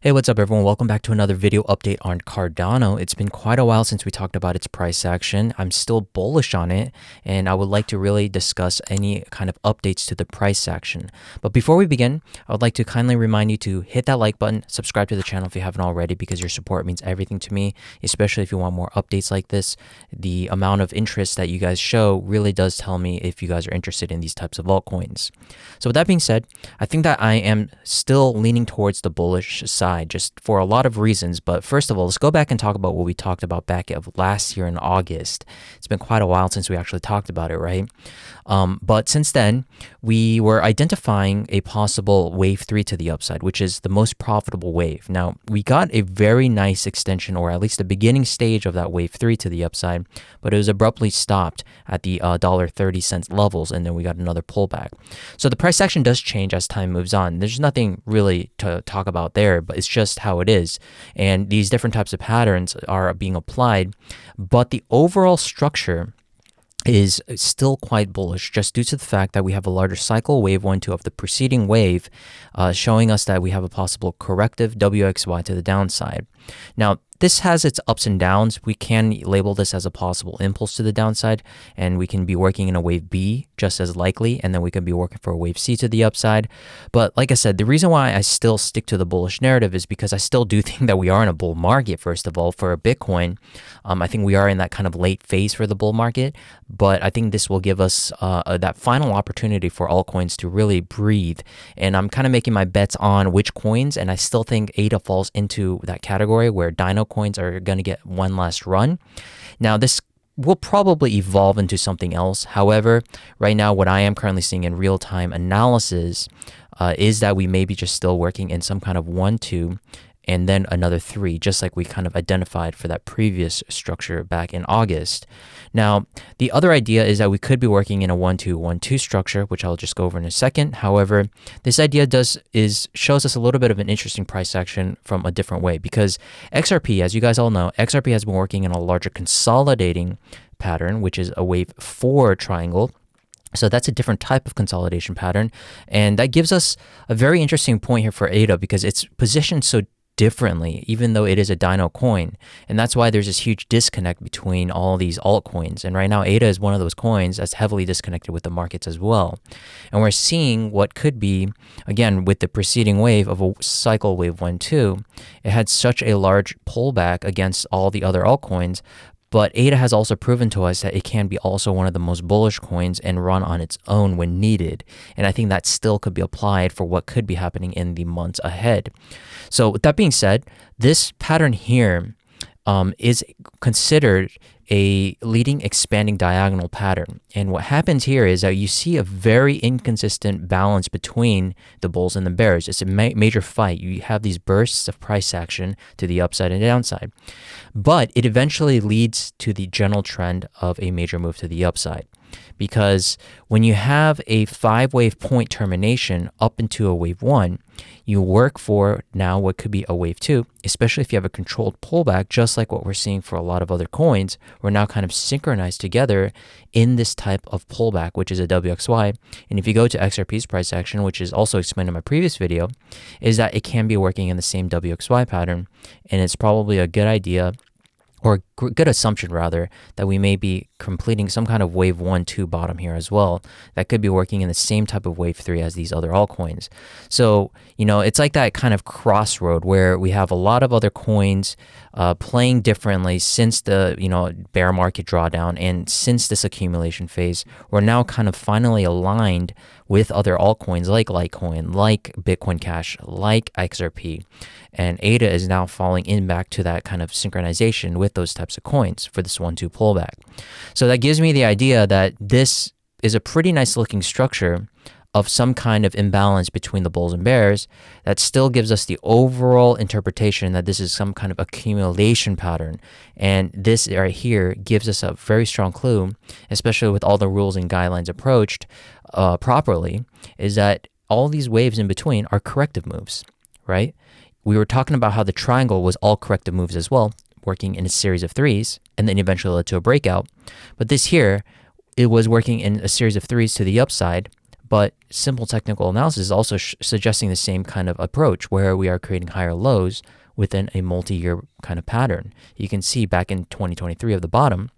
Hey, what's up everyone? Welcome back to another video update on Cardano. It's been quite a while since we talked about its price action. I'm still bullish on it, and I would like to really discuss any kind of updates to the price action. But before we begin, I would like to kindly remind you to hit that like button, subscribe to the channel if you haven't already, because your support means everything to me, especially if you want more updates like this. The amount of interest that you guys show really does tell me if you guys are interested in these types of altcoins. So with that being said, I think that I am still leaning towards the bullish side, just for a lot of reasons. But first of all, let's go back and talk about what we talked about back of last year in August. It's been quite a while since we actually talked about it, right? But since then, we were identifying a possible wave 3 to the upside, which is the most profitable wave. Now, we got a very nice extension, or at least the beginning stage of that wave 3 to the upside, but it was abruptly stopped at the $1.30 levels, and then we got another pullback. So the price action does change as time moves on. There's nothing really to talk about there, but it's just how it is. And these different types of patterns are being applied, but the overall structure is still quite bullish, just due to the fact that we have a larger cycle, wave 1, 2 of the preceding wave, showing us that we have a possible corrective WXY to the downside. Now, this has its ups and downs. We can label this as a possible impulse to the downside, and we can be working in a wave B just as likely, and then we could be working for a wave C to the upside. But like I said, the reason why I still stick to the bullish narrative is because I still do think that we are in a bull market, first of all, for Bitcoin. I think we are in that kind of late phase for the bull market, but I think this will give us that final opportunity for altcoins to really breathe. And I'm kind of making my bets on which coins, and I still think ADA falls into that category where Dino coins are going to get one last run. Now, this will probably evolve into something else. However, right now, what I am currently seeing in real-time analysis is that we may be just still working in some kind of 1, 2, and then another 3, just like we kind of identified for that previous structure back in August. Now, the other idea is that we could be working in a 1, 2, 1, 2 structure, which I'll just go over in a second. However, this idea shows us a little bit of an interesting price action from a different way, because XRP, as you guys all know, XRP has been working in a larger consolidating pattern, which is a wave 4 triangle. So that's a different type of consolidation pattern. And that gives us a very interesting point here for ADA, because it's positioned so differently, even though it is a Dino coin. And that's why there's this huge disconnect between all these altcoins. And right now, ADA is one of those coins that's heavily disconnected with the markets as well. And we're seeing what could be, again, with the preceding wave of a cycle wave 1, 2, it had such a large pullback against all the other altcoins. But ADA has also proven to us that it can be also one of the most bullish coins and run on its own when needed. And I think that still could be applied for what could be happening in the months ahead. So with that being said, this pattern here is considered a leading expanding diagonal pattern. And what happens here is that you see a very inconsistent balance between the bulls and the bears. It's a major fight. You have these bursts of price action to the upside and downside. But it eventually leads to the general trend of a major move to the upside. Because when you have a 5-wave point termination up into a wave 1, you work for now what could be a wave 2, especially if you have a controlled pullback, just like what we're seeing for a lot of other coins. We're now kind of synchronized together in this type of pullback, which is a WXY. And if you go to XRP's price action, which is also explained in my previous video, is that it can be working in the same WXY pattern. And it's probably a good idea, or good assumption rather, that we may be completing some kind of wave 1, 2 bottom here as well. That could be working in the same type of wave 3 as these other altcoins. So, it's like that kind of crossroad where we have a lot of other coins playing differently since the, bear market drawdown, and since this accumulation phase, we're now kind of finally aligned with other altcoins like Litecoin, like Bitcoin Cash, like XRP. And ADA is now falling in back to that kind of synchronization with those types of coins for this 1, 2 pullback. So that gives me the idea that this is a pretty nice looking structure of some kind of imbalance between the bulls and bears that still gives us the overall interpretation that this is some kind of accumulation pattern. And this right here gives us a very strong clue, especially with all the rules and guidelines approached properly, is that all these waves in between are corrective moves, right? We were talking about how the triangle was all corrective moves as well, working in a series of 3s, and then eventually led to a breakout. But this here, it was working in a series of 3s to the upside, But simple technical analysis is also suggesting the same kind of approach where we are creating higher lows within a multi-year kind of pattern. You can see back in 2023 of the bottom,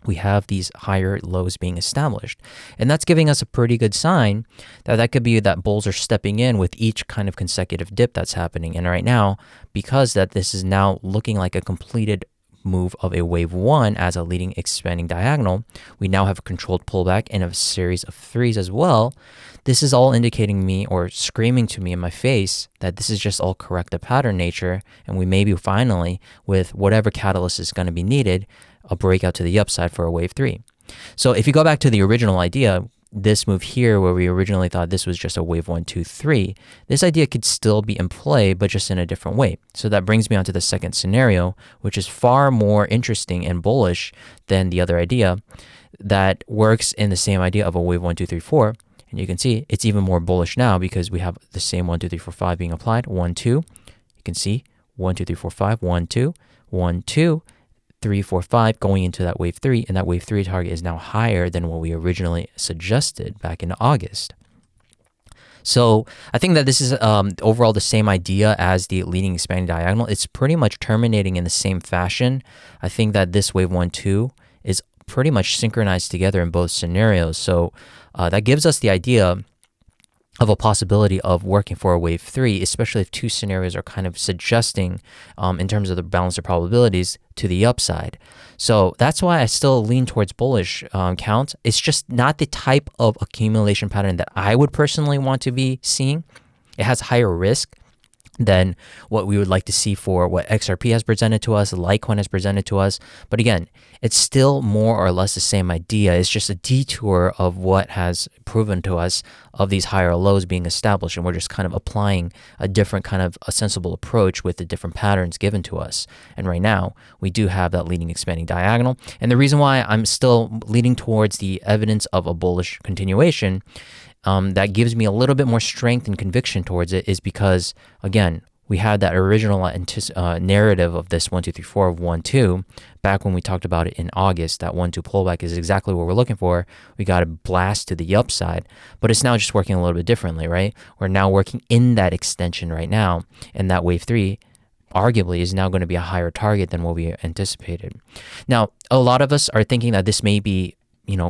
we have these higher lows being established. And that's giving us a pretty good sign that that could be that bulls are stepping in with each kind of consecutive dip that's happening. And right now, because that this is now looking like a completed move of a wave one as a leading expanding diagonal, we now have a controlled pullback and a series of threes as well. This is all indicating me or screaming to me in my face that this is just all corrective pattern nature, and we may be finally, with whatever catalyst is going to be needed, a breakout to the upside for a wave three. So if you go back to the original idea, this move here where we originally thought this was just a wave 1, 2, 3, this idea could still be in play, but just in a different way. So that brings me on to the second scenario, which is far more interesting and bullish than the other idea that works in the same idea of a wave 1, 2, 3, 4. And you can see it's even more bullish now because we have the same 1, 2, 3, 4, 5 being applied. 1, 2. You can see 1, 2, 3, 4, 5, 1, 2, 1, 2. 3, 4, 5 going into that wave 3, and that wave 3 target is now higher than what we originally suggested back in August. So I think that this is overall the same idea as the leading expanding diagonal. It's pretty much terminating in the same fashion. I think that this wave 1, 2 is pretty much synchronized together in both scenarios. So that gives us the idea of a possibility of working for a wave 3, especially if two scenarios are kind of suggesting in terms of the balance of probabilities to the upside. So that's why I still lean towards bullish count. It's just not the type of accumulation pattern that I would personally want to be seeing. It has higher risk than what we would like to see for what XRP has presented to us, Litecoin has presented to us. But again, it's still more or less the same idea. It's just a detour of what has proven to us of these higher lows being established. And we're just kind of applying a different kind of a sensible approach with the different patterns given to us. And right now, we do have that leading expanding diagonal. And the reason why I'm still leaning towards the evidence of a bullish continuation that gives me a little bit more strength and conviction towards it is because, again, we had that original narrative of this 1, 2, 3, 4 of 1, 2 back when we talked about it in August. That 1, 2 pullback is exactly what we're looking for. We got a blast to the upside, but it's now just working a little bit differently, right? We're now working in that extension right now, and that wave 3 arguably is now going to be a higher target than what we anticipated. Now, a lot of us are thinking that this may be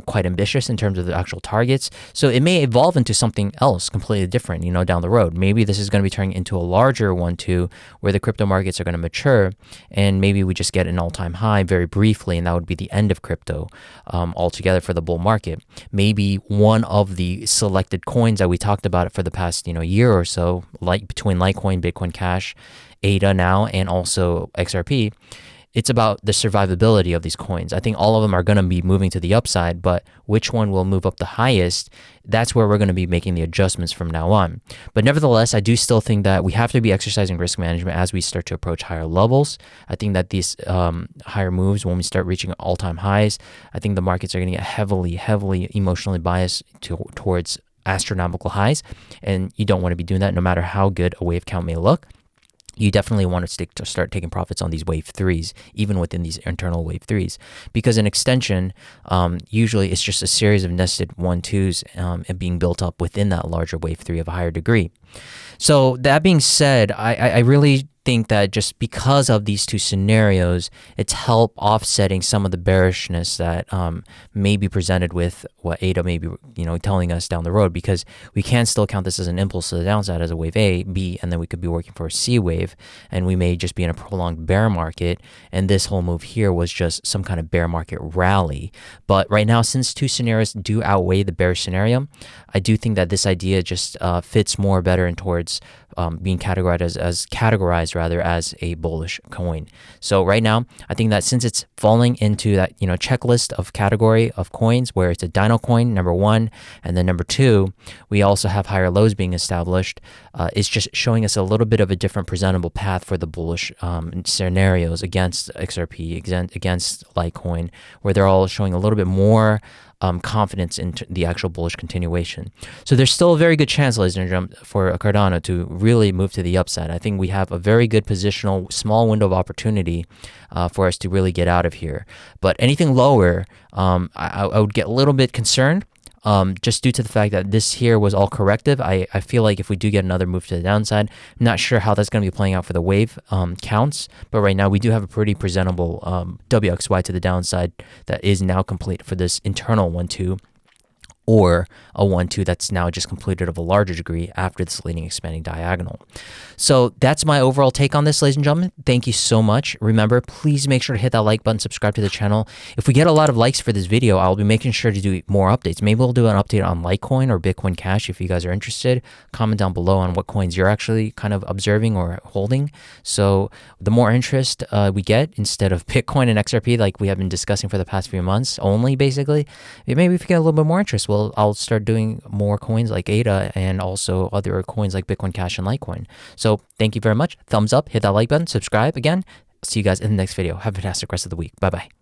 quite ambitious in terms of the actual targets. So it may evolve into something else completely different, down the road. Maybe this is going to be turning into a larger 1, 2 where the crypto markets are going to mature, and maybe we just get an all-time high very briefly, and that would be the end of crypto altogether for the bull market. Maybe one of the selected coins that we talked about for the past, year or so, like between Litecoin, Bitcoin Cash, ADA now, and also XRP, it's about the survivability of these coins. I think all of them are going to be moving to the upside, but which one will move up the highest, that's where we're going to be making the adjustments from now on. But nevertheless, I do still think that we have to be exercising risk management as we start to approach higher levels. I think that these higher moves, when we start reaching all-time highs, I think the markets are going to get heavily emotionally biased towards astronomical highs, and you don't want to be doing that no matter how good a wave count may look. You definitely want to start taking profits on these wave 3s, even within these internal wave 3s, because an extension, usually it's just a series of nested 1, 2s and being built up within that larger wave 3 of a higher degree. So that being said, I really think that just because of these two scenarios, it's help offsetting some of the bearishness that may be presented with what ADA may be, telling us down the road, because we can still count this as an impulse to the downside as a wave A, B, and then we could be working for a C wave, and we may just be in a prolonged bear market, and this whole move here was just some kind of bear market rally. But right now, since two scenarios do outweigh the bearish scenario, I do think that this idea just fits more better in towards being categorized as a bullish coin. So right now, I think that since it's falling into that checklist of category of coins where it's a dino coin, number 1, and then number 2, we also have higher lows being established. It's just showing us a little bit of a different presentable path for the bullish scenarios against XRP, against Litecoin, where they're all showing a little bit more confidence in the actual bullish continuation. So there's still a very good chance, ladies and gentlemen, for Cardano to really move to the upside. I think we have a very good positional, small window of opportunity for us to really get out of here. But anything lower, I would get a little bit concerned. just due to the fact that this here was all corrective. I feel like if we do get another move to the downside, I'm not sure how that's going to be playing out for the wave counts, but right now we do have a pretty presentable WXY to the downside that is now complete for this internal 1-2, or a 1-2 that's now just completed of a larger degree after this leading expanding diagonal. So that's my overall take on this, ladies and gentlemen. Thank you so much. Remember, please make sure to hit that like button, subscribe to the channel. If we get a lot of likes for this video, I'll be making sure to do more updates. Maybe we'll do an update on Litecoin or Bitcoin Cash if you guys are interested. Comment down below on what coins you're actually kind of observing or holding. So the more interest we get, instead of Bitcoin and XRP like we have been discussing for the past few months only, basically, maybe if we get a little bit more interest, I'll start doing more coins like ADA and also other coins like Bitcoin Cash and Litecoin. So thank you very much. Thumbs up, hit that like button, subscribe again. See you guys in the next video. Have a fantastic rest of the week. Bye-bye.